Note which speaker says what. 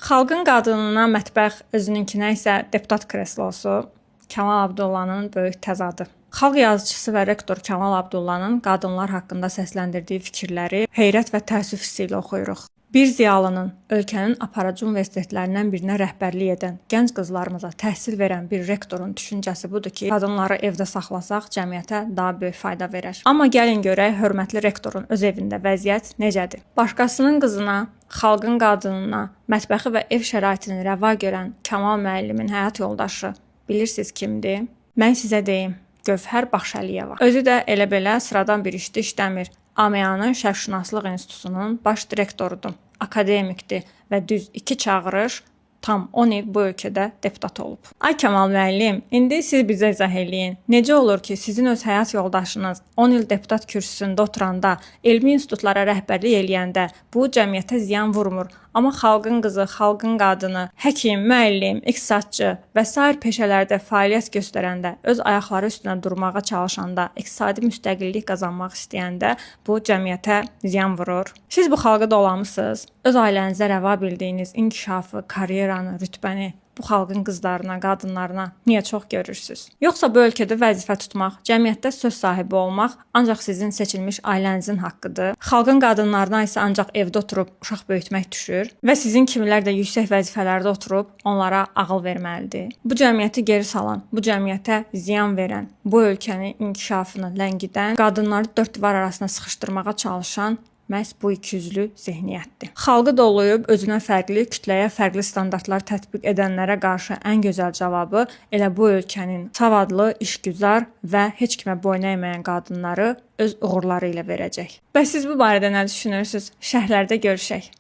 Speaker 1: Xalqın qadınına mətbəx, özününkinə isə deputat kreslosu Kamal Abdullah'nın böyük təzadı. Xalq yazıçısı və rektor Kamal Abdullah'nın qadınlar haqqında səsləndirdiyi fikirləri heyrət və təəssüf hissi ilə oxuyuruq. Bir ziyalının, ölkənin aparıcı universitetlərindən birinə rəhbərlik edən, gənc qızlarımıza təhsil verən bir rektorun düşüncəsi budur ki, qadınları evdə saxlasaq cəmiyyətə daha böyük fayda verər. Amma gəlin görək, hörmətli rektorun öz evində vəziyyət necədir? Başqasının qızına, xalqın qadınına, mətbəxi və ev şəraitini rəva görən Kamal müəllimin həyat yoldaşı bilirsiniz kimdir? Mən sizə deyim, Gövhər Baxşəliyeva. Özü də elə belə sıradan bir işdə işləmir. AMEA-nın Şərqşünaslıq İnstitutunun baş direktorudur, akademikdir və düz 2 çağırış tam 10 il bu ölkədə deputat olub. Ay Kamal müəllim, indi siz bizə izah eləyin. Necə olur ki, sizin öz həyat yoldaşınız 10 il deputat kürsüsündə oturanda, elmi institutlara rəhbərlik eləyəndə bu cəmiyyətə ziyan vurmur, amma xalqın qızı, xalqın qadını, həkim, müəllim, iqtisadçı və sair peşələrdə fəaliyyət göstərəndə, öz ayaqları üstünə durmağa çalışanda, iqtisadi müstəqillik qazanmaq istəyəndə bu cəmiyyətə ziyan vurur. Siz bu xalqa dolamısınız. Öz ailənizə rəva bildiyiniz inkişafı, karyeranı, rütbəni bu xalqın qızlarına, qadınlarına niyə çox görürsüz? Yoxsa bu ölkədə vəzifə tutmaq, cəmiyyətdə söz sahibi olmaq ancaq sizin seçilmiş ailənizin haqqıdır. Xalqın qadınlarına isə ancaq evdə oturub uşaq böyütmək düşür və sizin kimilər də yüksək vəzifələrdə oturub onlara ağıl verməlidir. Bu cəmiyyəti geri salan, bu cəmiyyətə ziyan verən, bu ölkənin inkişafını ləngidən, qadınları dörd divar arasına sıxışdırmağa çalışan məhz bu ikiyüzlü zehniyyətdir. Xalqı dolayıb özünə fərqli, kütləyə fərqli standartlar tətbiq edənlərə qarşı ən gözəl cavabı elə bu ölkənin savadlı, işgüzar və heç kimə boyun əyməyən qadınları öz uğurları ilə verəcək. Bəs siz bu barədə nə düşünürsünüz? Şərhlərdə görüşək.